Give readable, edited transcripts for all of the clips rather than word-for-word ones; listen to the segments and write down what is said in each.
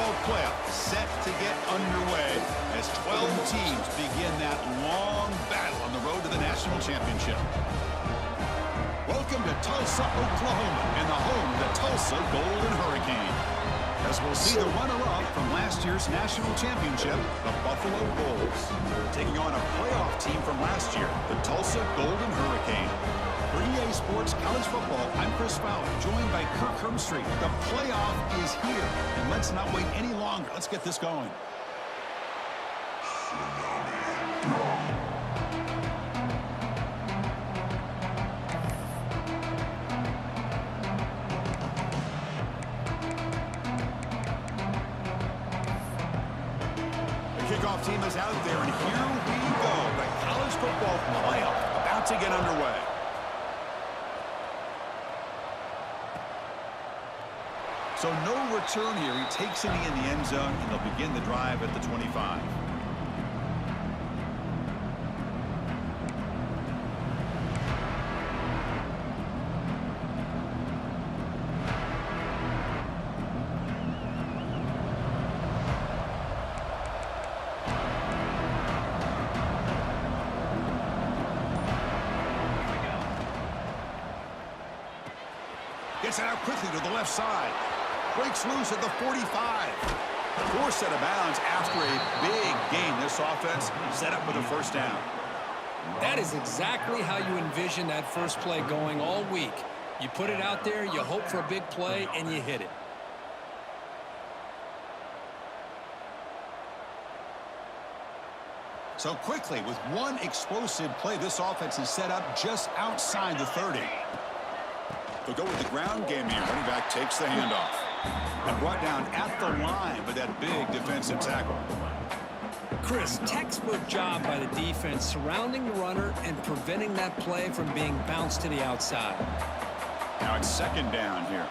Bowl playoff set to get underway as 12 teams begin that long battle on the road to the national championship. Welcome to Tulsa, Oklahoma, and the home of the Tulsa Golden Hurricane. As we'll see the runner-up from last year's national championship, the Buffalo Bulls, taking on a playoff team from last year, the Tulsa Golden Hurricane. For EA Sports College Football, I'm Chris Fowler, joined by Kirk Hermstreet. The playoff is here, and let's not wait any longer. Let's get this going. Kickoff team is out there, and here we go. The college football playoff about to get underway. So no return here. He takes it in the end zone, and they'll begin the drive at the 25. Gets it out quickly to the left side. Breaks loose at the 45. Forced out of bounds after a big gain. This offense set up with a first down. That is exactly how you envision that first play going all week. You put it out there, you hope for a big play, and you hit it. So quickly, with one explosive play, this offense is set up just outside the 30. They'll go with the ground game here. Running back takes the handoff and brought down at the line with that big defensive tackle. Chris, textbook job by the defense surrounding the runner and preventing that play from being bounced to the outside. Now it's second down here.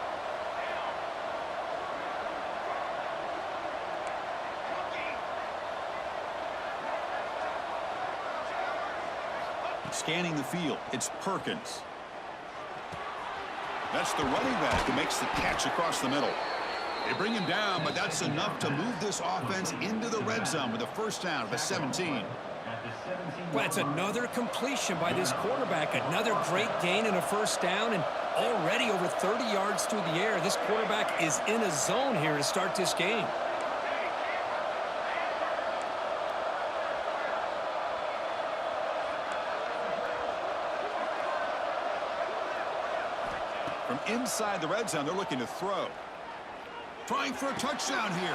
Scanning the field, it's Perkins. That's the running back who makes the catch across the middle. They bring him down, but that's enough to move this offense into the red zone with a first down of the 17. Well, that's another completion by this quarterback. Another great gain and a first down, and already over 30 yards through the air. This quarterback is in a zone here to start this game. From inside the red zone, they're looking to throw. Trying for a touchdown here.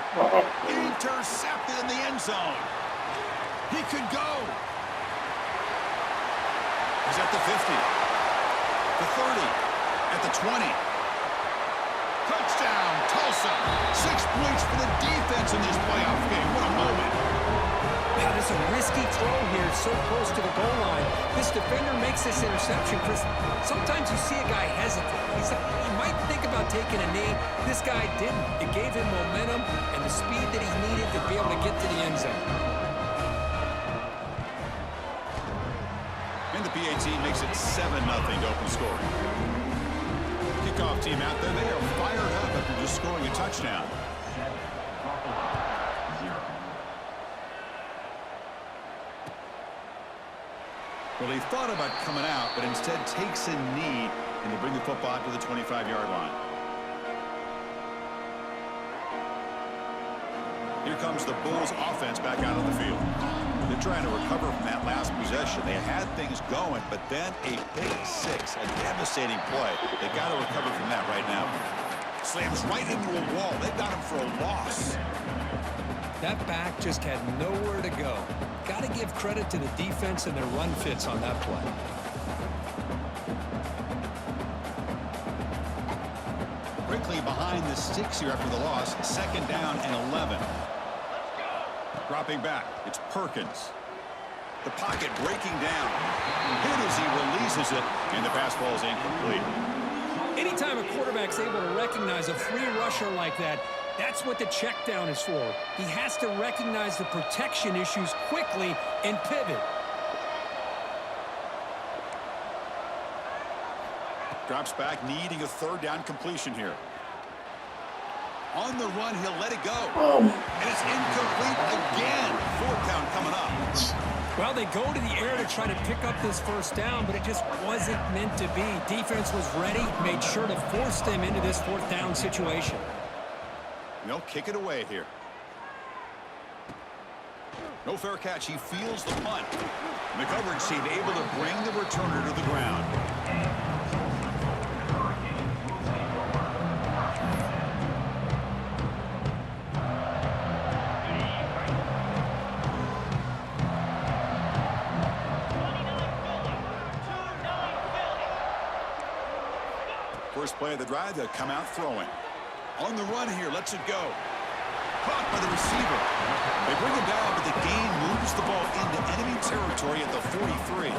Intercepted in the end zone. He could go. He's at the 50. The 30. At the 20. Touchdown, Tulsa. 6 points for the defense in this playoff game. What a moment. Now, there's a risky throw here so close to the goal line. This defender makes this interception, Chris. Sometimes you see a guy hesitate. He might think about taking a knee. This guy didn't. It gave him momentum and the speed that he needed to be able to get to the end zone. And the PAT makes it 7-0 to open scoring. Kickoff team out there. They are fired up after just scoring a touchdown. Well, he thought about coming out, but instead takes a knee, and they bring the football to the 25-yard line. Here comes the Bulls offense back out on the field. They're trying to recover from that last possession. They had things going, but then a pick six, a devastating play. They got to recover from that right now. Slams right into a wall. They got him for a loss. That back just had nowhere to go. Got to give credit to the defense and their run fits on that play. Quickly behind the sticks here after the loss. Second down and 11. Dropping back, it's Perkins. The pocket breaking down. Hit as he releases it, and the pass ball is incomplete. Anytime a quarterback's able to recognize a free rusher like that, that's what the check down is for. He has to recognize the protection issues quickly and pivot. Drops back, needing a third down completion here. On the run, he'll let it go. And it's incomplete again. Fourth down coming up. Well, they go to the air to try to pick up this first down, but it just wasn't meant to be. Defense was ready, made sure to force them into this fourth down situation. They'll kick it away here. No fair catch. He feels the punt. McGovern seemed able to bring the returner to the ground. First play of the drive, they'll come out throwing. On the run here, lets it go. Caught by the receiver. They bring him down, but the gain moves the ball into enemy territory at the 43.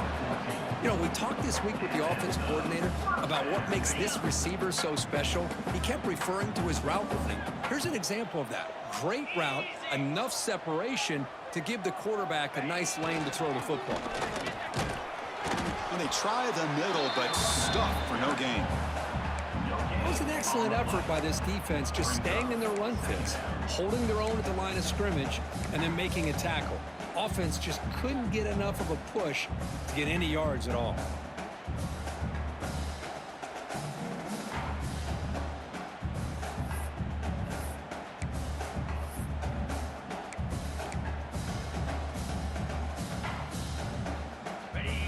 You know, we talked this week with the offensive coordinator about what makes this receiver so special. He kept referring to his route running. Here's an example of that. Great route, enough separation to give the quarterback a nice lane to throw the football. And they try the middle, but stuffed for no gain. It was an excellent effort by this defense, just staying in their run fits, holding their own at the line of scrimmage, and then making a tackle. Offense just couldn't get enough of a push to get any yards at all.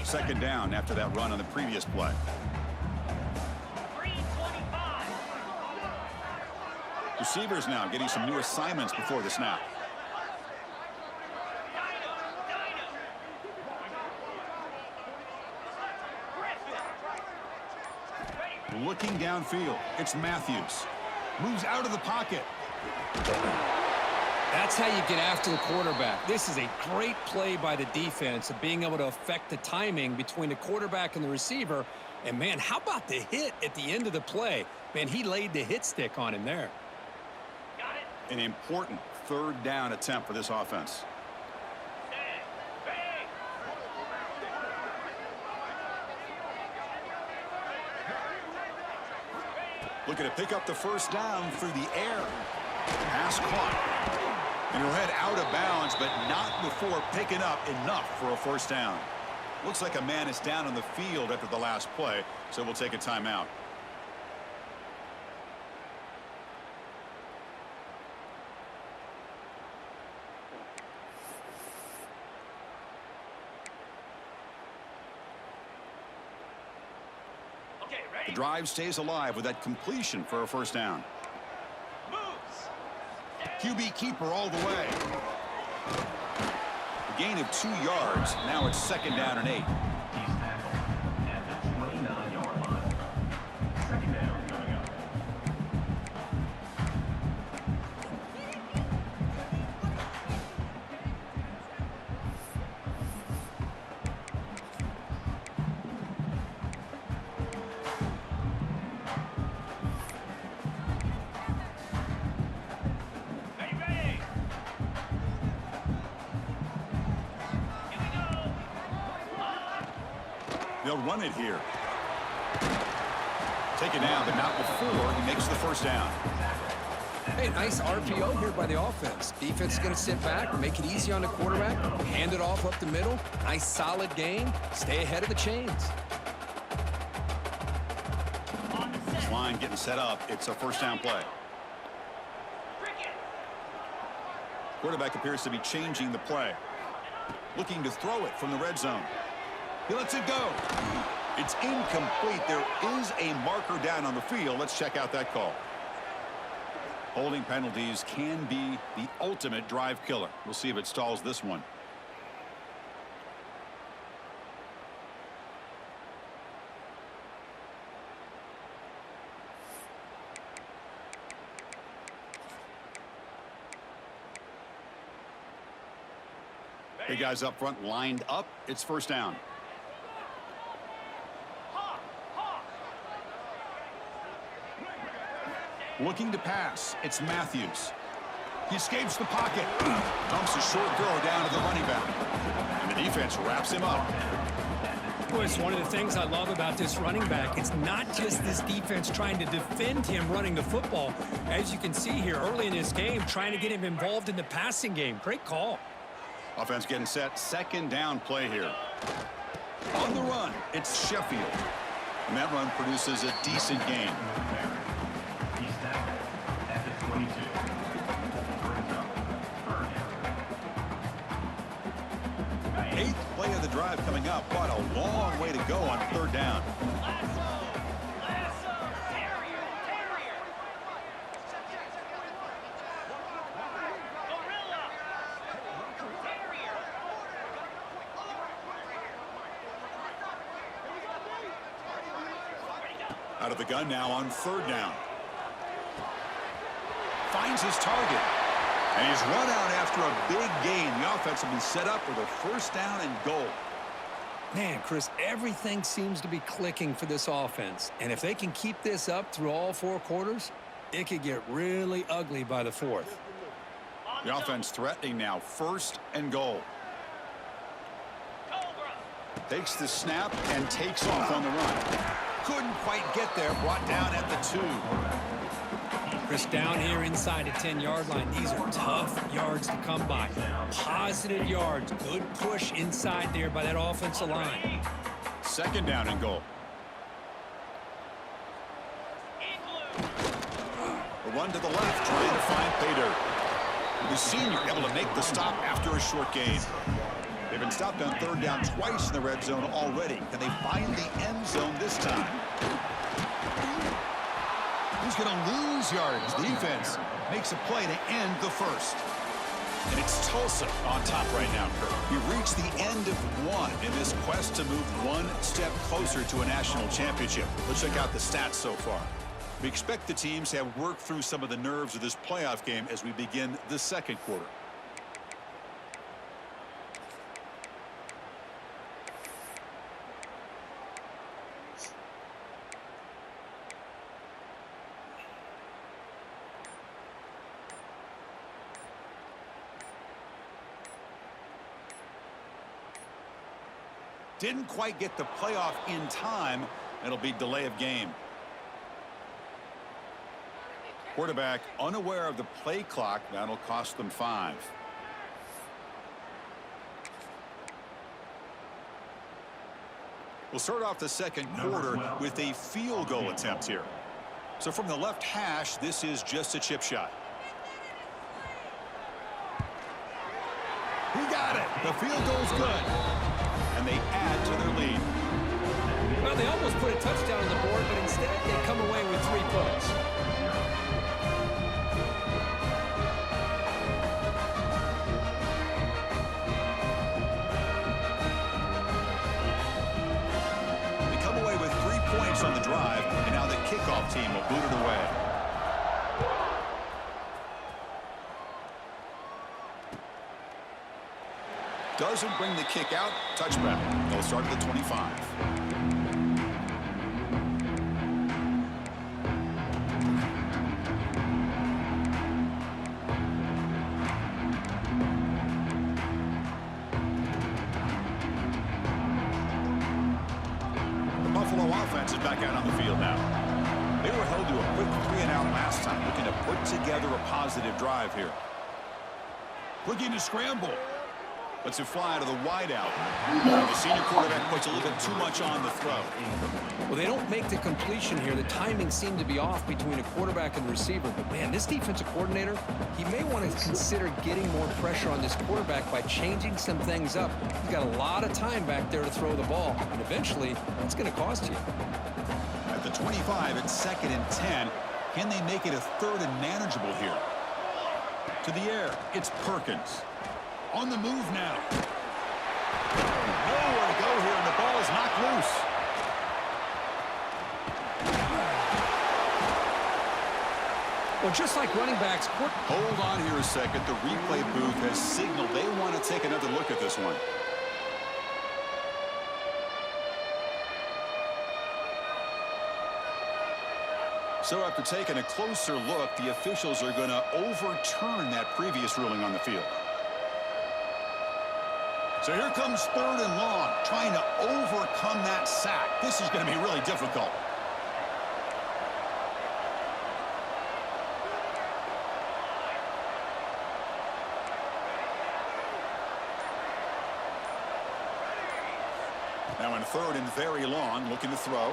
Second down after that run on the previous play. Receivers now getting some new assignments before the snap. Looking downfield, it's Matthews. Moves out of the pocket. That's how you get after the quarterback. This is a great play by the defense of being able to affect the timing between the quarterback and the receiver. And, man, how about the hit at the end of the play? Man, he laid the hit stick on him there. An important third down attempt for this offense. Looking to pick up the first down through the air. Pass caught. And he'll head out of bounds, but not before picking up enough for a first down. Looks like a man is down on the field after the last play, so we'll take a timeout. The drive stays alive with that completion for a first down. QB keeper all the way. A gain of 2 yards. Now it's second down and 8. They'll run it here. Taken down, but not before he makes the first down. Hey, nice RPO here by the offense. Defense is going to sit back, make it easy on the quarterback, hand it off up the middle. Nice solid game. Stay ahead of the chains. This line getting set up. It's a first down play. Quarterback appears to be changing the play. Looking to throw it from the red zone. He lets it go. It's incomplete. There is a marker down on the field. Let's check out that call. Holding penalties can be the ultimate drive killer. We'll see if it stalls this one. Big guys up front lined up. It's first down. Looking to pass. It's Matthews. He escapes the pocket. Dumps a short throw down to the running back. And the defense wraps him up. Well, it's one of the things I love about this running back. It's not just this defense trying to defend him running the football. As you can see here early in this game, trying to get him involved in the passing game. Great call. Offense getting set. Second down play here. On the run, it's Sheffield. And that run produces a decent gain. He's tackled at the 22. Eighth play of the drive coming up. What a long way to go on third down. Out of the gun now on third down. Finds his target. And he's run out after a big gain. The offense will be set up with a first down and goal. Man, Chris, everything seems to be clicking for this offense. And if they can keep this up through all four quarters, it could get really ugly by the fourth. The offense threatening now. First and goal. Takes the snap and takes off on the run. Couldn't quite get there. Brought down at the 2. Chris, down here inside the 10-yard line, these are tough yards to come by. Positive yards. Good push inside there by that offensive line. Second down and goal. A run to the left, trying to find Pater. The senior able to make the stop after a short gain. They've been stopped on third down twice in the red zone already. Can they find the end zone this time? He's going to lose yards. The defense makes a play to end the first. And it's Tulsa on top right now, Kirk. We've reached the end of one in this quest to move one step closer to a national championship. Let's check out the stats so far. We expect the teams to have worked through some of the nerves of this playoff game as we begin the second quarter. Didn't quite get the playoff in time. It'll be delay of game. Quarterback unaware of the play clock. That'll cost them 5. We'll start off the second quarter with a field goal attempt here. So from the left hash, this is just a chip shot. He got it. The field goal's good. And they add to their lead. Well, they almost put a touchdown on the board, but instead they come away with 3 points. They come away with 3 points on the drive, and now the kickoff team will boot it away. Doesn't bring the kick out. Touchback. They'll start at the 25. The Buffalo offense is back out on the field now. They were held to a quick 3-and-out last time, looking to put together a positive drive here. Looking to scramble. Lets it fly to the wideout. The senior quarterback puts a little bit too much on the throw. Well, they don't make the completion here. The timing seemed to be off between a quarterback and the receiver. But, man, this defensive coordinator, he may want to consider getting more pressure on this quarterback by changing some things up. He's got a lot of time back there to throw the ball. And eventually, it's going to cost you. At the 25, it's 2nd and 10. Can they make it a 3rd and manageable here? To the air, it's Perkins. On the move now. Nowhere to go here, and the ball is knocked loose. Well, just like running backs... Hold on here a second. The replay booth has signaled they want to take another look at this one. So after taking a closer look, the officials are going to overturn that previous ruling on the field. So here comes 3rd and long, trying to overcome that sack. This is going to be really difficult. Now in 3rd and very long, looking to throw.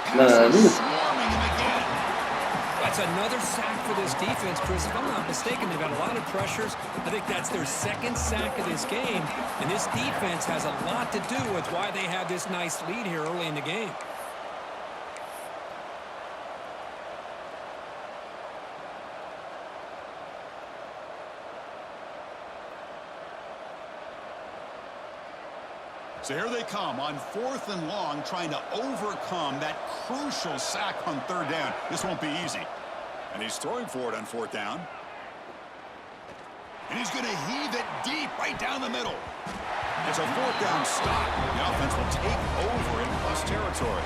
Swarming him again. That's another sack for this defense, Chris. If I'm not mistaken, they've got a lot of pressures. I think that's their 2nd sack of this game. And this defense has a lot to do with why they have this nice lead here early in the game. So here they come on 4th and long, trying to overcome that crucial sack on 3rd down. This won't be easy. And he's throwing for it on 4th down. And he's going to heave it deep right down the middle. It's a 4th down stop. The offense will take over in plus territory.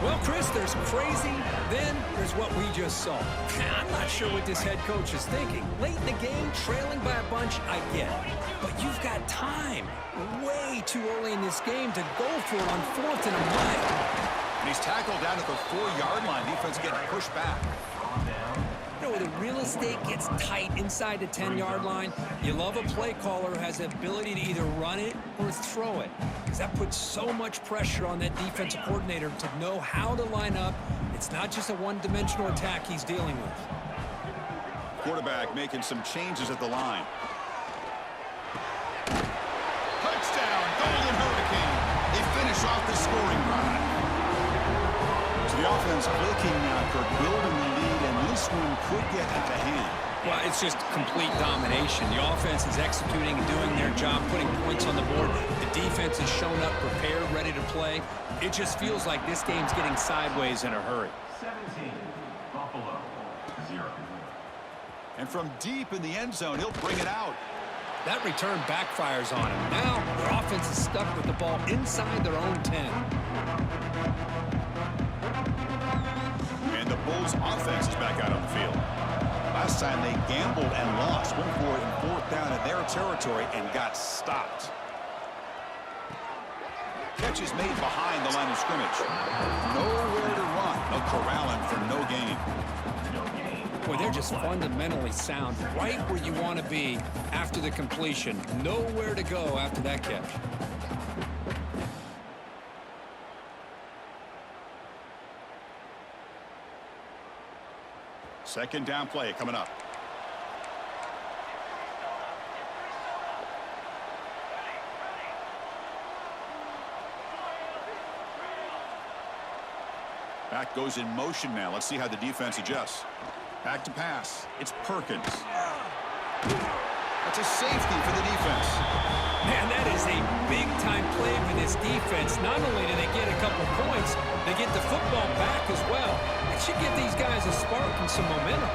Well, Chris, there's crazy, then there's what we just saw. I'm not sure what this head coach is thinking. Late in the game, trailing by a bunch, I get it. But you've got time. Way too early in this game to go for it on 4th and a mile. And he's tackled down at the 4-yard line. Defense getting pushed back. You know, where the real estate gets tight inside the 10-yard line, you love a play caller who has the ability to either run it or throw it. Because that puts so much pressure on that defensive coordinator to know how to line up. It's not just a one-dimensional attack he's dealing with. Quarterback making some changes at the line. Touchdown, Golden Hurricane. They finish off the scoring drive. So the offense clicking now, Kirk, building the lead, and this one could get out of hand. Well, it's just complete domination. The offense is executing and doing their job, putting points on the board. The defense is shown up, prepared, ready to play. It just feels like this game's getting sideways in a hurry. 17, Buffalo, 0. And from deep in the end zone, he'll bring it out. That return backfires on him. Now, their offense is stuck with the ball inside their own 10. And the Bulls' offense is back out on the field. Last time they gambled and lost. Went for it in 4th down in their territory and got stopped. Catch is made behind the line of scrimmage. Nowhere to run. They'll corral him for no gain. Boy, they're just fundamentally sound, right where you want to be after the completion. Nowhere to go after that catch. Second down play coming up. Back goes in motion now. Let's see how the defense adjusts. Back to pass. It's Perkins. That's a safety for the defense. Man, that is a big-time play for this defense. Not only do they get a couple points, they get the football back as well. It should give these guys a spark and some momentum.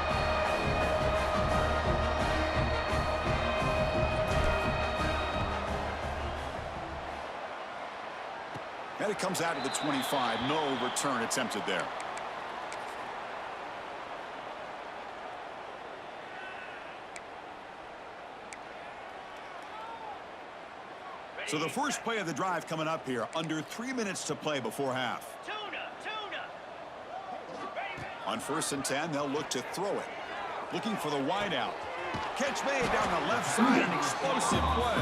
And it comes out to the 25. No return attempted there. So the first play of the drive coming up here. Under 3 minutes to play before half. On 1st and 10, they'll look to throw it. Looking for the wideout. Catch made down the left side. An explosive play.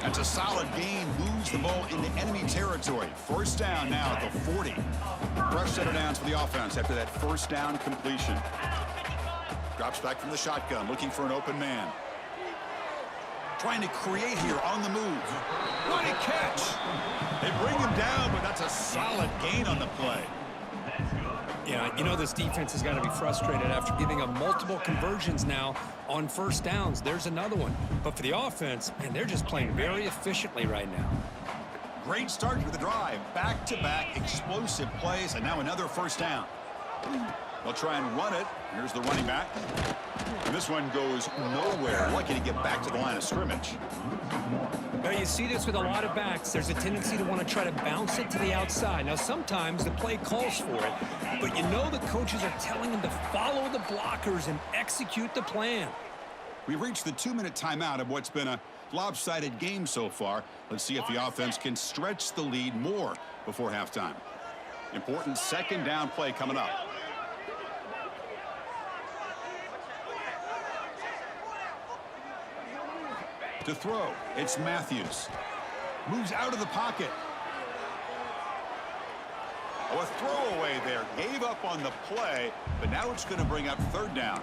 That's a solid gain. Moves the ball into enemy territory. 1st down now at the 40. Fresh set of downs for the offense after that 1st down completion. Drops back from the shotgun. Looking for an open man. Trying to create here on the move. What a catch. They bring him down, but that's a solid gain on the play. Yeah, you know this defense has got to be frustrated after giving up multiple conversions now on 1st downs. There's another one. But for the offense, man, they're just playing very efficiently right now. Great start to the drive. Back-to-back explosive plays, and now another 1st down. They'll try and run it. Here's the running back. And this one goes nowhere. Lucky to get back to the line of scrimmage. Now, you see this with a lot of backs. There's a tendency to want to try to bounce it to the outside. Now, sometimes the play calls for it, but you know the coaches are telling them to follow the blockers and execute the plan. We've reached the 2-minute timeout of what's been a lopsided game so far. Let's see if the offense can stretch the lead more before halftime. Important second down play coming up. To throw, it's Matthews. Moves out of the pocket. Oh, a throwaway there. Gave up on the play, but now it's going to bring up third down.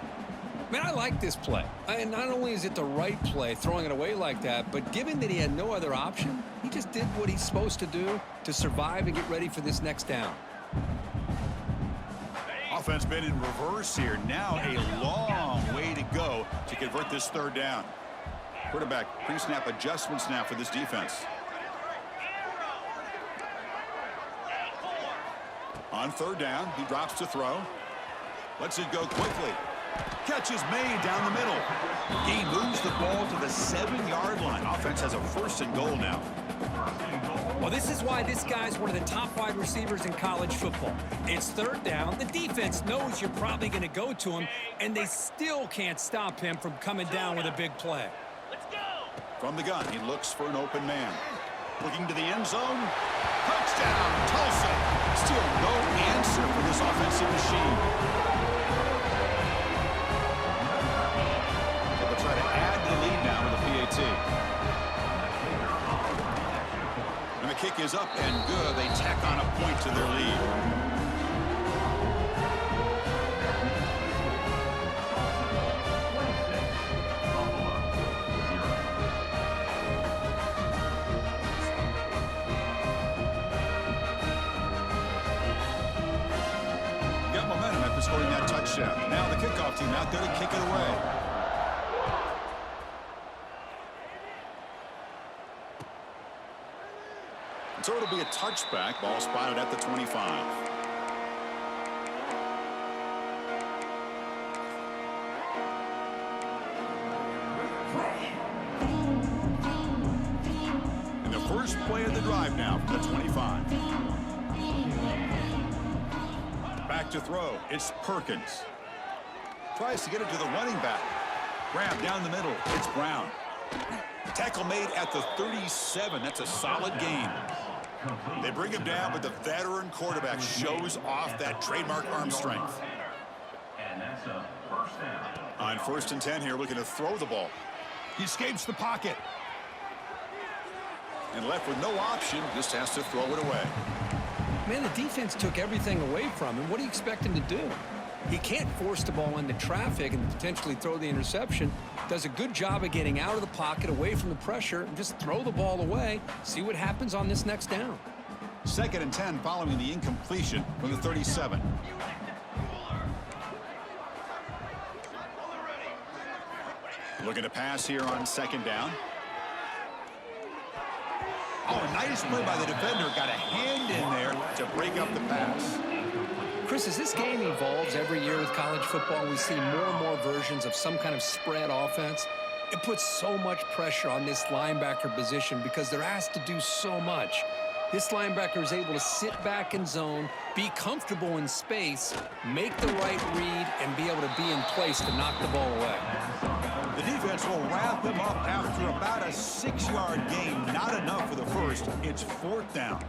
Man, I like this play. And not only is it the right play, throwing it away like that, but given that he had no other option, he just did what he's supposed to do to survive and get ready for this next down. Offense been in reverse here. Now a long way to go to convert this third down. Quarterback pre-snap adjustments now for this defense. On third down, he drops to throw. Lets it go quickly. Catch is made down the middle. He moves the ball to the 7-yard line. Offense has a 1st and goal now. Well, this is why this guy's one of the top wide receivers in college football. It's third down. The defense knows you're probably going to go to him, and they still can't stop him from coming down with a big play. From the gun, he looks for an open man. Looking to the end zone. Touchdown, Tulsa. Still no answer for this offensive machine. They'll try to add the lead now with a PAT. And the kick is up and good. They tack on a point to their lead. Scoring that touchdown. Now the kickoff team out there to kick it away. So it'll be a touchback. Ball spotted at the 25. And the first play of the drive now from the 25. Back to throw. It's Perkins. Tries to get it to the running back. Grab down the middle. It's Brown. Tackle made at the 37. That's a solid gain. They bring him down, but the veteran quarterback shows off that trademark arm strength. And that's a first down. On 1st and 10 here, looking to throw the ball. He escapes the pocket. And left with no option, just has to throw it away. Man, the defense took everything away from him. What do you expect him to do? He can't force the ball into traffic and potentially throw the interception. Does a good job of getting out of the pocket, away from the pressure, and just throw the ball away. See what happens on this next down. 2nd and 10 following the incompletion from the 37. Looking to pass here on 2nd down. Oh, nice play by the defender. Got a hand in there to break up the pass. Chris, as this game evolves every year with college football, we see more and more versions of some kind of spread offense. It puts so much pressure on this linebacker position because they're asked to do so much. This linebacker is able to sit back in zone, be comfortable in space, make the right read, and be able to be in place to knock the ball away. The defense will wrap him up after about a 6-yard gain. Not enough for the first. It's 4th down.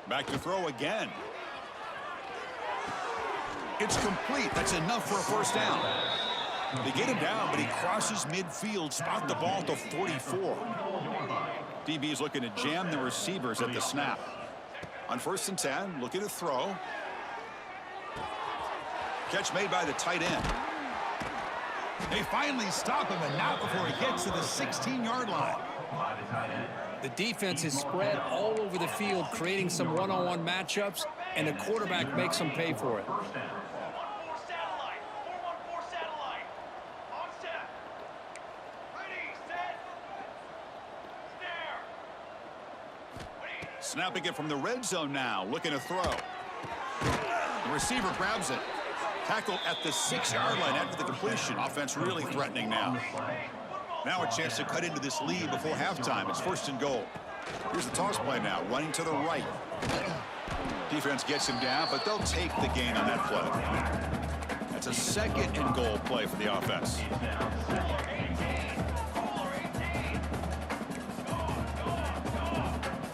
Back to throw again. It's complete. That's enough for a 1st down. They get him down, but he crosses midfield. Spot the ball to 44. DB is looking to jam the receivers at the snap. On 1st and 10, looking to throw. Catch made by the tight end. They finally stop him, and not before he gets to the 16-yard line. The defense is spread all over the field, creating some one-on-one matchups, and the quarterback makes them pay for it. Snapping it from the red zone now, looking to throw. The receiver grabs it. Tackle at the 6-yard line after the completion. Offense really threatening now. Now a chance to cut into this lead before halftime. It's 1st and goal. Here's the toss play now, running to the right. Defense gets him down, but they'll take the gain on that play. That's a 2nd and goal play for the offense.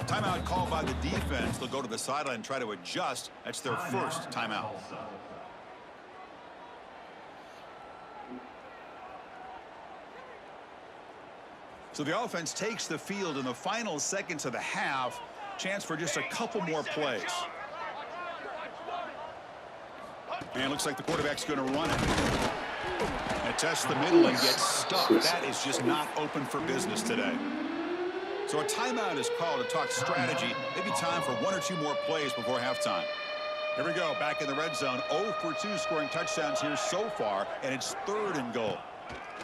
Timeout called by the defense. They'll go to the sideline and try to adjust. That's their first timeout. So the offense takes the field in the final seconds of the half. Chance for just a couple more plays. And looks like the quarterback's going to run it. And tests the middle and gets stuck. That is just not open for business today. So a timeout is called to talk strategy. Maybe time for 1 or 2 more plays before halftime. Here we go, back in the red zone. 0 for 2 scoring touchdowns here so far, and it's 3rd and goal.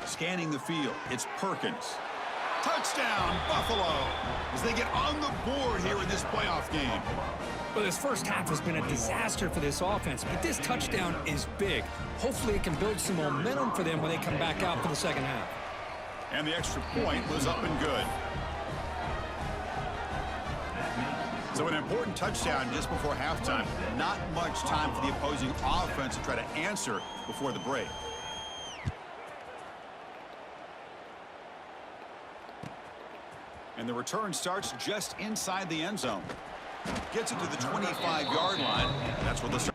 Scanning the field, it's Perkins. Touchdown, Buffalo, as they get on the board here in this playoff game. Well, this first half has been a disaster for this offense, but this touchdown is big. Hopefully it can build some momentum for them when they come back out for the second half. And the extra point was up and good. So an important touchdown just before halftime. Not much time for the opposing offense to try to answer before the break. And the return starts just inside the end zone. Gets it to the 25-yard line. That's where the...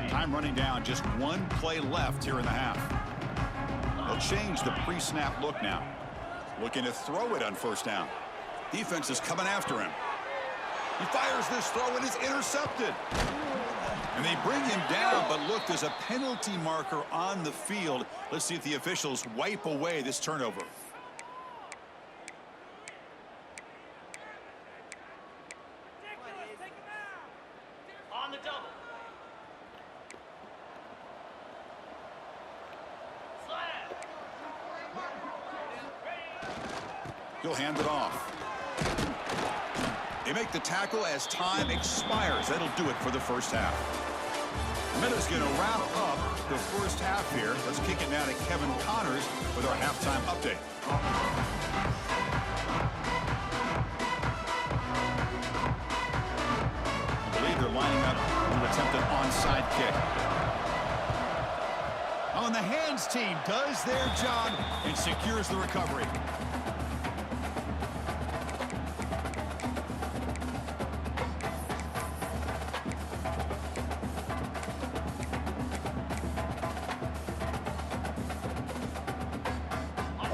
Time running down, just 1 play left here in the half. They'll change the pre-snap look now. Looking to throw it on 1st down. Defense is coming after him. He fires this throw and is intercepted. And they bring him down, but look, there's a penalty marker on the field. Let's see if the officials wipe away this turnover. On the double. He'll hand it off. They make the tackle as time expires. That'll do it for the first half. Miller's going to wrap up the first half here. Let's kick it now to Kevin Connors with our halftime update. I believe they're lining up to attempt an onside kick. On the hands team does their job and secures the recovery.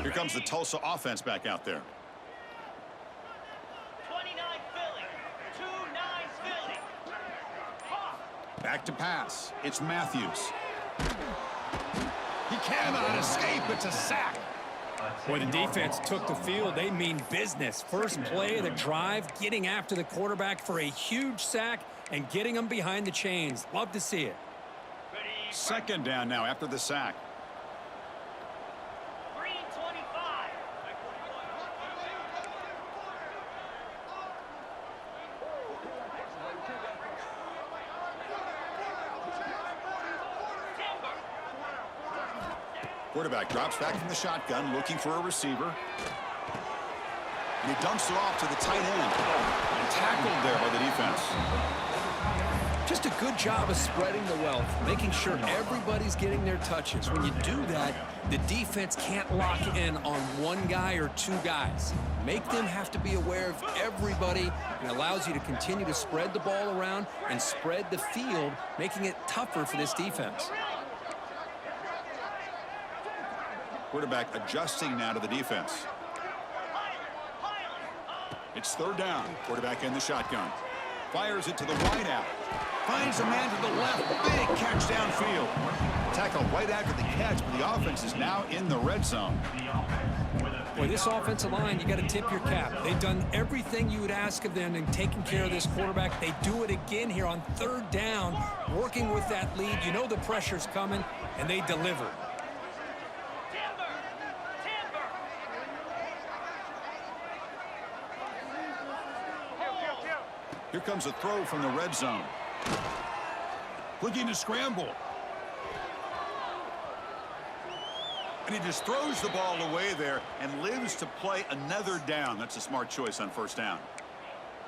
Here comes the Tulsa offense back out there. 29 Philly. 2-9 Philly. Back to pass. It's Matthews. He cannot escape. It's a sack. Boy, the defense took the field. They mean business. First play of the drive, getting after the quarterback for a huge sack and getting him behind the chains. Love to see it. 2nd down now after the sack. Green 25. Quarterback drops back from the shotgun, looking for a receiver. And he dumps it off to the tight end. And tackled there by the defense. Just a good job of spreading the wealth, making sure everybody's getting their touches. When you do that, the defense can't lock in on 1 guy or 2 guys. Make them have to be aware of everybody, and allows you to continue to spread the ball around and spread the field, making it tougher for this defense. Quarterback adjusting now to the defense. It's 3rd down. Quarterback in the shotgun. Fires it to the wide out. Finds a man to the left. Big catch downfield. Tackle right after the catch, but the offense is now in the red zone. The offense with Boy, this offensive line, you got to tip your cap. They've done everything you would ask of them in taking care of this quarterback. They do it again here on 3rd down, working with that lead. You know the pressure's coming, and they deliver. Here comes a throw from the red zone. Looking to scramble. And he just throws the ball away there and lives to play another down. That's a smart choice on 1st down.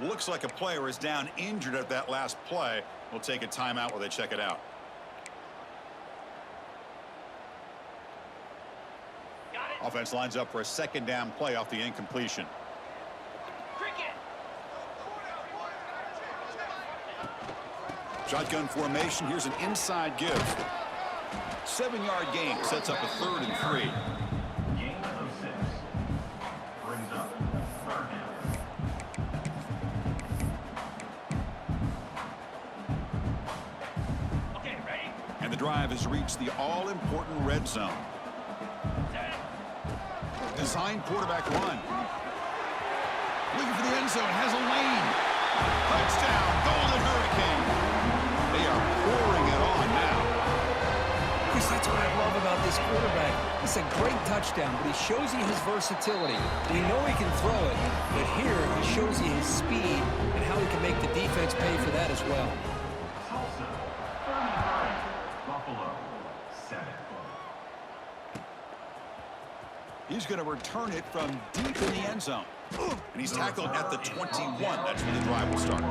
Looks like a player is down injured at that last play. We'll take a timeout while they check it out. Offense lines up for a 2nd down play off the incompletion. Shotgun formation. Here's an inside give. 7-yard gain sets up a 3rd and 3. Gain of 6. Brings up 3rd down. Okay, ready? And the drive has reached the all-important red zone. Designed quarterback run. Looking for the end zone. Has a lane. Touchdown, Golden Hurricane. They are pouring it on now. Chris, that's what I love about this quarterback. It's a great touchdown, but he shows you his versatility. We know he can throw it, but here he shows you his speed and how he can make the defense pay for that as well. Tulsa, 39. Buffalo, 7. He's going to return it from deep in the end zone. And he's tackled at the 21. That's when the drive will start.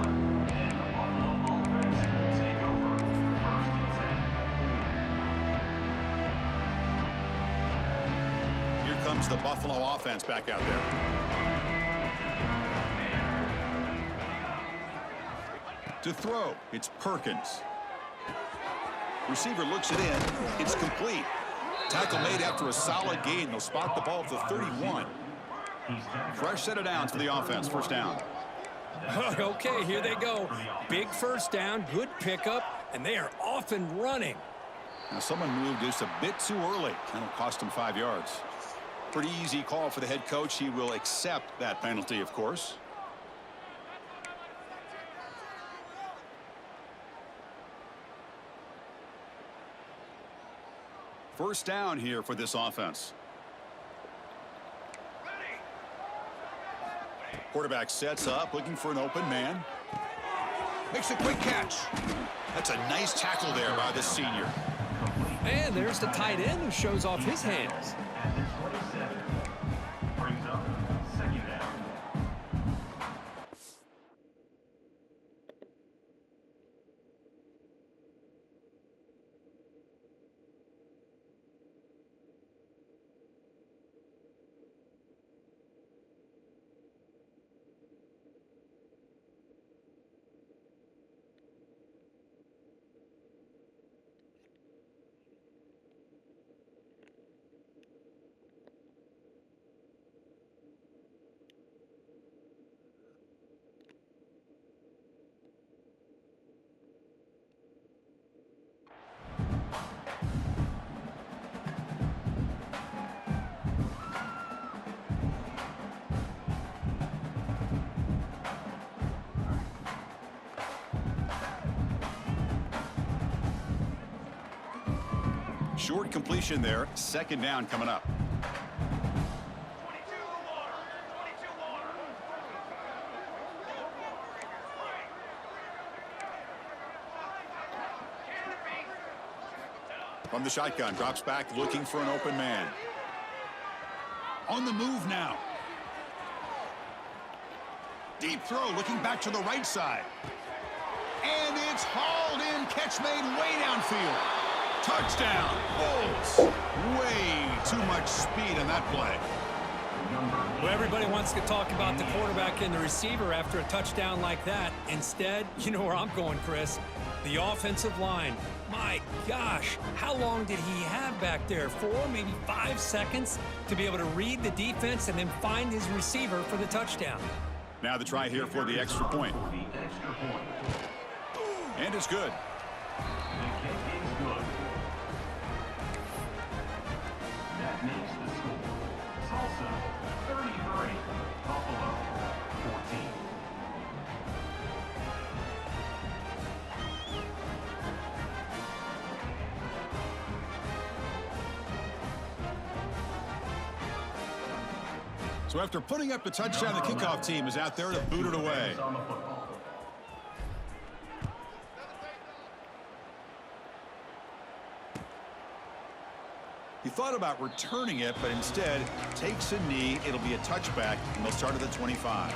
Here comes the Buffalo offense back out there. To throw, it's Perkins. Receiver looks it in. It's complete. Tackle made after a solid gain. They'll spot the ball at the 31. Fresh set of downs for the offense. 1st down. Okay, here they go. Big 1st down, good pickup, and they are off and running. Now someone moved just a bit too early. That'll cost him 5 yards. Pretty easy call for the head coach. He will accept that penalty, of course. First down here for this offense. Quarterback sets up, looking for an open man. Makes a quick catch. That's a nice tackle there by the senior. And there's the tight end who shows off his hands. At the 27. Brings up 2nd down. Short completion there. 2nd down coming up. From the shotgun, drops back, looking for an open man. On the move now. Deep throw, looking back to the right side. And it's hauled in, catch made way downfield. Touchdown, Bulls. Way too much speed on that play. Well, everybody wants to talk about the quarterback and the receiver after a touchdown like that. Instead, you know where I'm going, Chris. The offensive line. My gosh, how long did he have back there? 4, maybe 5 seconds to be able to read the defense and then find his receiver for the touchdown. Now the try here for the extra point. The extra point. And it's good. The kick is good. That makes the score Tulsa So after putting up the touchdown, the kickoff team is out there to boot it away. On the football. He thought about returning it, but instead takes a knee. It'll be a touchback, and they'll start at the 25.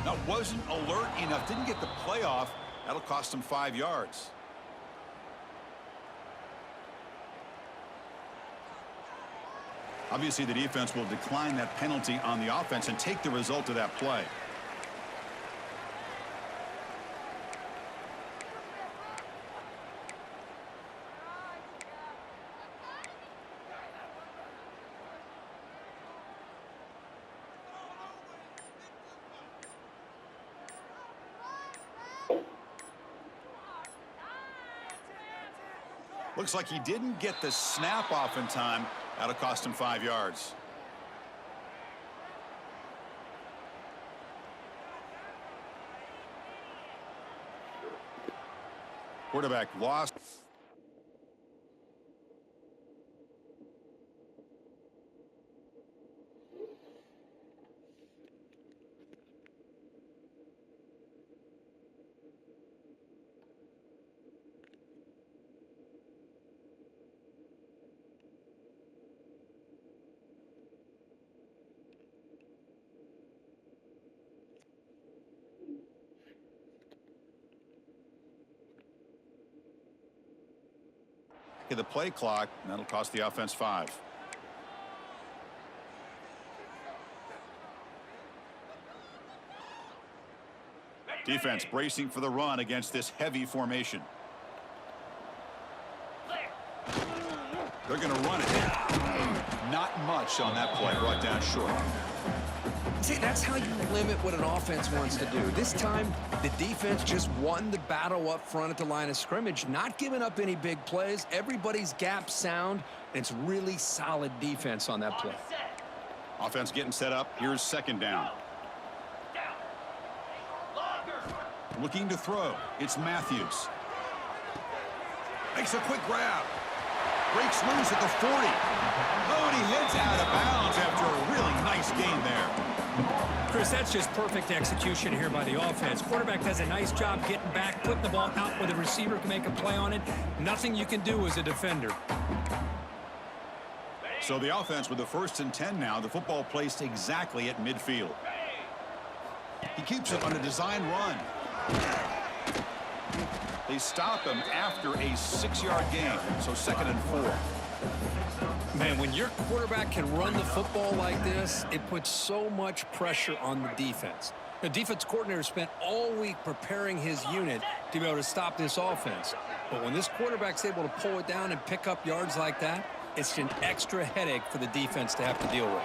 Now, wasn't alert enough, didn't get the play off. That'll cost him 5 yards. Obviously, the defense will decline that penalty on the offense and take the result of that play. Looks like he didn't get the snap off in time. That'll cost him 5 yards. Quarterback lost. The play clock, and that'll cost the offense 5. Defense bracing for the run against this heavy formation. They're going to run it. Not much on that play, brought down short. See, that's how you limit what an offense wants to do. This time, the defense just won the battle up front at the line of scrimmage, not giving up any big plays. Everybody's gap sound, and it's really solid defense on that play. Offense getting set up. Here's second down. Looking to throw. It's Matthews. Makes a quick grab. Breaks loose at the 40. Oh, and he heads out of bounds after a really nice gain there. Chris, that's just perfect execution here by the offense. Quarterback does a nice job getting back, putting the ball out where the receiver can make a play on it. Nothing you can do as a defender. So the offense with the 1st and 10 now. The football placed exactly at midfield. He keeps it on a design run. They stop him after a 6-yard gain. So 2nd and 4. Man, when your quarterback can run the football like this, it puts so much pressure on the defense. The defense coordinator spent all week preparing his unit to be able to stop this offense. But when this quarterback's able to pull it down and pick up yards like that, it's an extra headache for the defense to have to deal with.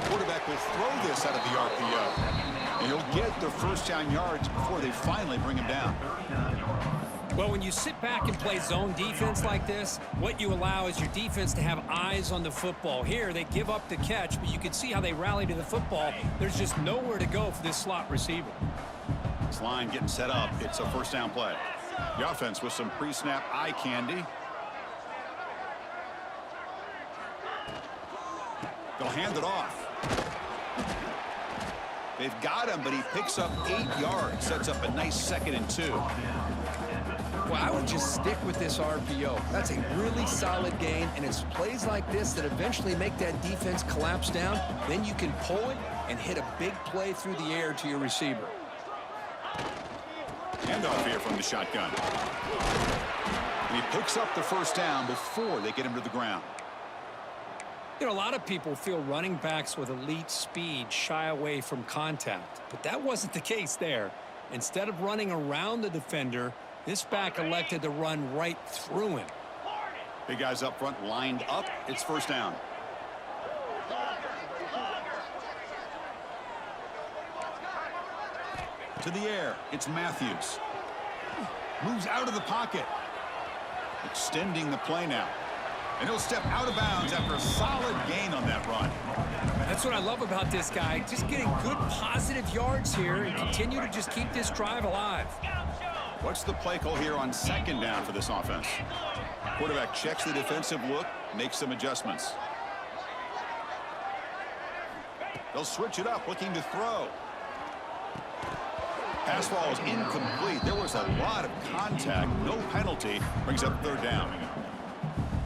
Quarterback will throw this out of the RPO. And he'll get the 1st down yards before they finally bring him down. Well, when you sit back and play zone defense like this, what you allow is your defense to have eyes on the football. Here, they give up the catch, but you can see how they rally to the football. There's just nowhere to go for this slot receiver. This line getting set up. It's a 1st down play. The offense with some pre-snap eye candy. They'll hand it off. They've got him, but he picks up 8 yards. Sets up a nice 2nd and 2. Well, I would just stick with this RPO. That's a really solid gain, and it's plays like this that eventually make that defense collapse down. Then you can pull it and hit a big play through the air to your receiver. Handoff here from the shotgun. And he picks up the 1st down before they get him to the ground. You know, a lot of people feel running backs with elite speed shy away from contact, but that wasn't the case there. Instead of running around the defender, this back elected to run right through him. Big guys up front lined up. It's 1st down. To the air. It's Matthews. Moves out of the pocket. Extending the play now. And he'll step out of bounds after a solid gain on that run. That's what I love about this guy. Just getting good positive yards here and continue to just keep this drive alive. What's the play call here on second down for this offense? Quarterback checks the defensive look, makes some adjustments. They'll switch it up, looking to throw. Pass ball is incomplete. There was a lot of contact. No penalty. Brings up third down.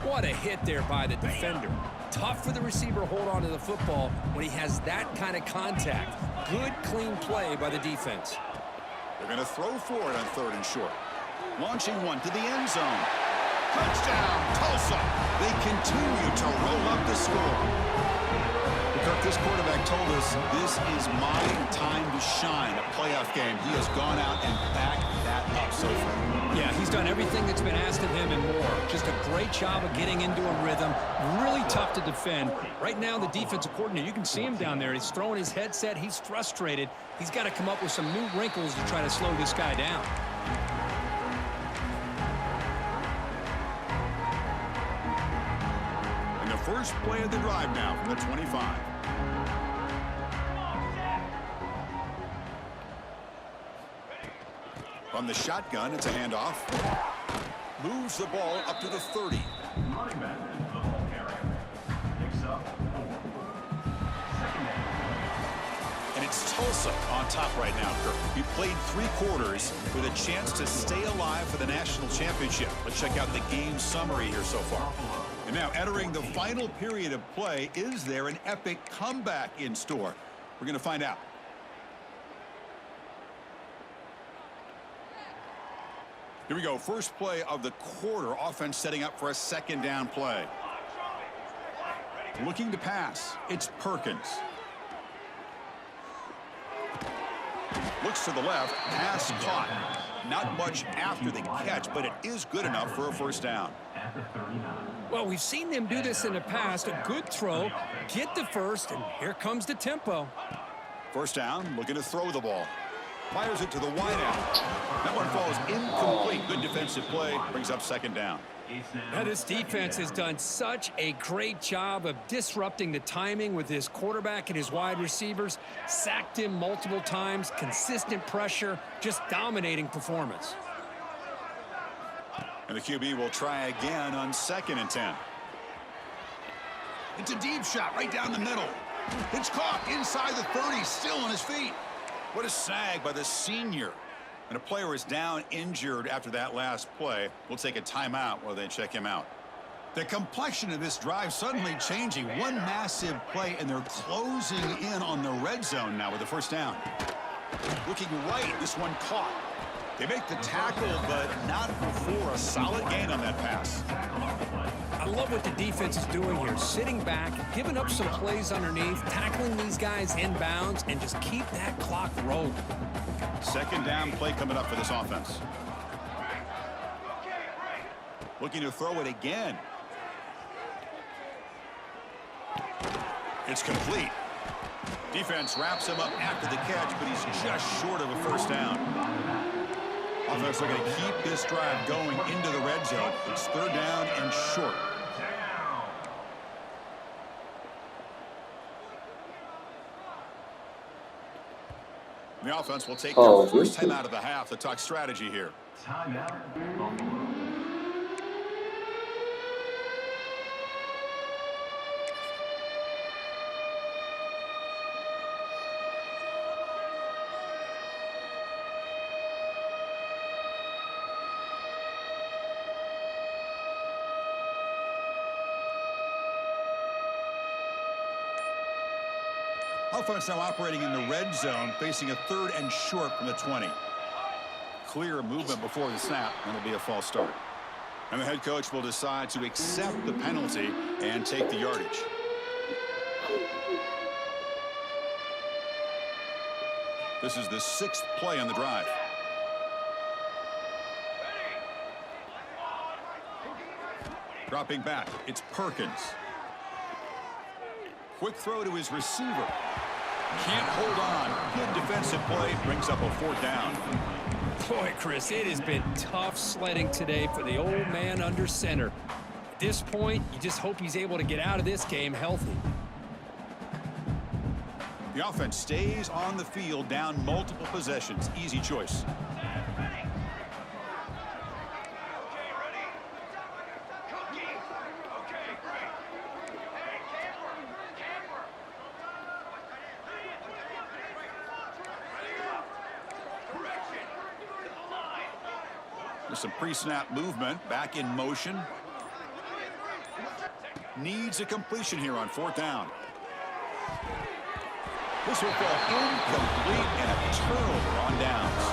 What a hit there by the defender. Tough for the receiver to hold on to the football when he has that kind of contact. Good, clean play by the defense. They're going to throw for it on third and short. Launching one to the end zone. Touchdown, Tulsa. They continue to roll up the score. Kirk, this quarterback told us this is my time to shine, a playoff game. He has gone out and backed that up so far. Yeah, he's done everything that's been asked of him and more. Just a great job of getting into a rhythm. Really tough to defend. Right now, the defensive coordinator, you can see him down there. He's throwing his headset. He's frustrated. He's got to come up with some new wrinkles to try to slow this guy down. And the first play of the drive now from the 25. From the shotgun, it's a handoff. Moves the ball up to the 30. Running back, the ball carrier. Picks up 4. Second down. And it's Tulsa on top right now, Kirk. He played 3 quarters with a chance to stay alive for the national championship. Let's check out the game summary here so far. And now entering the final period of play, is there an epic comeback in store? We're going to find out. Here we go. First play of the quarter. Offense setting up for a second down play. Looking to pass. It's Perkins. Looks to the left. Pass caught. Not much after the catch, but it is good enough for a first down. Well, we've seen them do this in the past. A good throw. Get the first, and here comes the tempo. First down. Looking to throw the ball. Fires it to the wideout. That one falls incomplete. Good defensive play. Brings up second down. Now, this defense has done such a great job of disrupting the timing with his quarterback and his wide receivers. Sacked him multiple times. Consistent pressure. Just dominating performance. And the QB will try again on 2nd and 10. It's a deep shot right down the middle. It's caught inside the 30. Still on his feet. What a sag by the senior. And a player is down injured after that last play. We'll take a timeout while they check him out. The complexion of this drive suddenly changing. One massive play, and they're closing in on the red zone now with the first down. Looking right, this one caught. They make the tackle, but not before a solid gain on that pass. I love what the defense is doing here. Sitting back, giving up some plays underneath, tackling these guys inbounds, and just keep that clock rolling. Second down play coming up for this offense. Looking to throw it again. It's complete. Defense wraps him up after the catch, but he's just short of a first down. Offense looking to keep this drive going into the red zone. It's third down and short. The offense will take their first time out of the half to talk strategy here. Timeout. Offense now operating in the red zone, facing a third and short from the 20. Clear movement before the snap, and it'll be a false start. And the head coach will decide to accept the penalty and take the yardage. This is the 6th play on the drive. Dropping back, it's Perkins. Quick throw to his receiver. Can't hold on. Good defensive play. Brings up a fourth down. Boy, Chris, it has been tough sledding today for the old man under center. At this point, you just hope he's able to get out of this game healthy. The offense stays on the field down multiple possessions. Easy choice. There's some pre-snap movement, back in motion. Needs a completion here on 4th down. This will fall incomplete and a turnover on downs.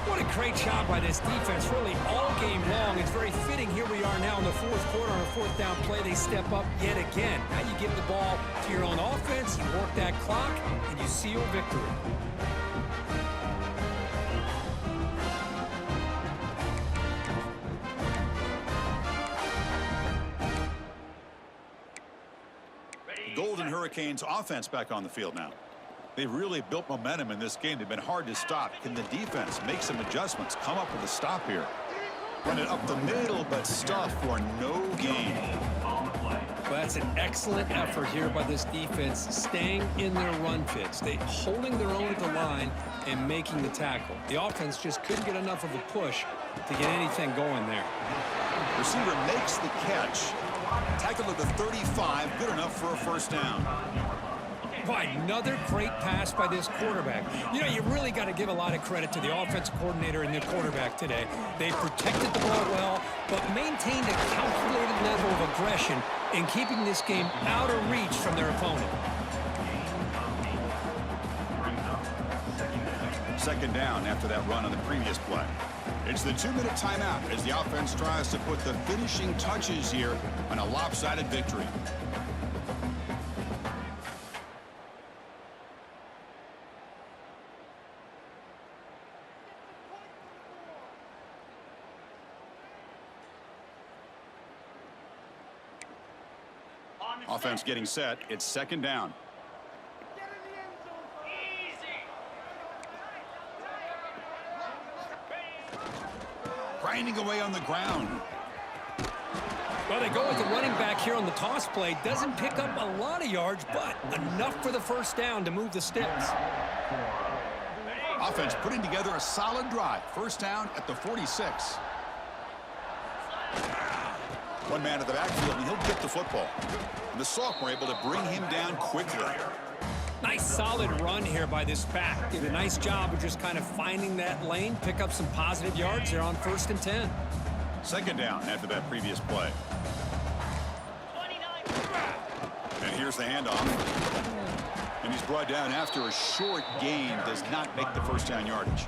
What a great job by this defense, really all game long. It's very fitting. Here we are now in the 4th quarter on a 4th down play. They step up yet again. Now you give the ball to your own offense, you work that clock, and you seal victory. Golden Hurricanes offense back on the field now. They've really built momentum in this game. They've been hard to stop. Can the defense make some adjustments, come up with a stop here? Run it up the middle, but stuff for no gain. Well, that's an excellent effort here by this defense, staying in their run fits. They holding their own at the line and making the tackle. The offense just couldn't get enough of a push to get anything going there. Receiver makes the catch. Tackle at the 35, good enough for a 1st down. By another great pass by this quarterback. You know, you really got to give a lot of credit to the offensive coordinator and the quarterback today. They protected the ball well, but maintained a calculated level of aggression in keeping this game out of reach from their opponent. 2nd down after that run on the previous play. It's the 2-minute timeout as the offense tries to put the finishing touches here on a lopsided victory. Offense getting set. It's 2nd down. Grinding away on the ground. Well, they go with the running back here on the toss play. Doesn't pick up a lot of yards, but enough for the 1st down to move the sticks. Offense putting together a solid drive. 1st down at the 46. One man at the backfield, and he'll get the football. And the sophomore able to bring him down quickly. Nice solid run here by this back. Did a nice job of just kind of finding that lane, pick up some positive yards there on 1st and 10. 2nd down after that previous play. 29. And here's the handoff. And he's brought down after a short gain. Does not make the 1st down yardage.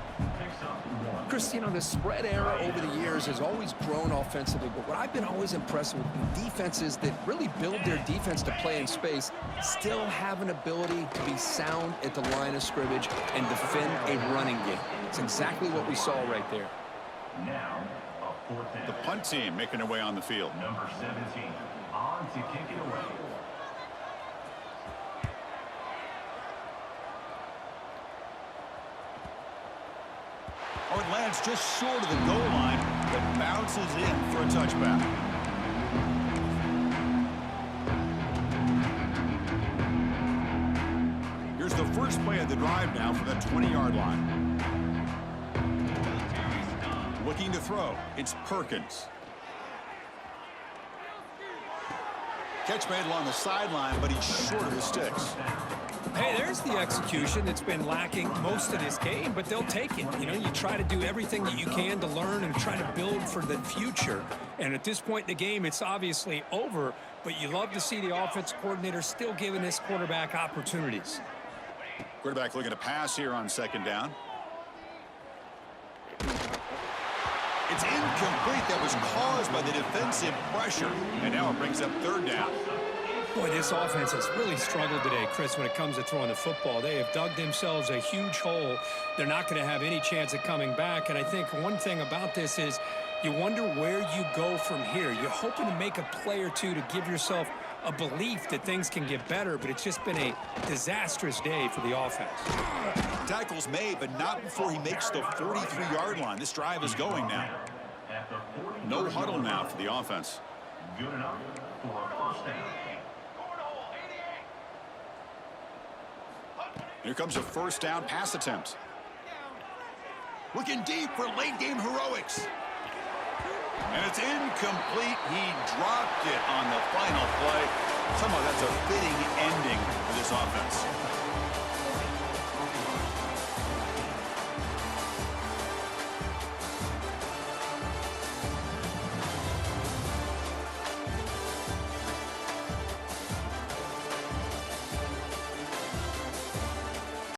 Chris, you know, the spread era over the years has always grown offensively, but what I've been always impressed with defenses that really build their defense to play in space still have an ability to be sound at the line of scrimmage and defend a running game. It's exactly what we saw right there. Now, a 4th down. The punt team making their way on the field. Number 17, on to kick it away. Oh, it lands just short of the goal line, but bounces in for a touchback. Here's the first play of the drive now from the 20-yard line. Looking to throw. It's Perkins. Catch made along the sideline, but he's short of the sticks. Hey, there's the execution that's been lacking most of this game, but they'll take it. You know, you try to do everything that you can to learn and try to build for the future. And at this point in the game, it's obviously over, but you love to see the offensive coordinator still giving this quarterback opportunities. Quarterback looking to pass here on 2nd down. It's incomplete. That was caused by the defensive pressure. And now it brings up 3rd down. Boy, this offense has really struggled today, Chris, when it comes to throwing the football. They have dug themselves a huge hole. They're not going to have any chance of coming back. And I think one thing about this is You wonder where you go from here. You're hoping to make a play or two to give yourself a belief that things can get better, but it's just been a disastrous day for the offense. Tackles made, but not before he makes the 43-yard line. This drive is going now. No huddle now for the offense. Good enough for a first down. Here comes a first down pass attempt. Looking deep for late game heroics. And it's incomplete. He dropped it on the final play. Somehow that's a fitting ending for this offense.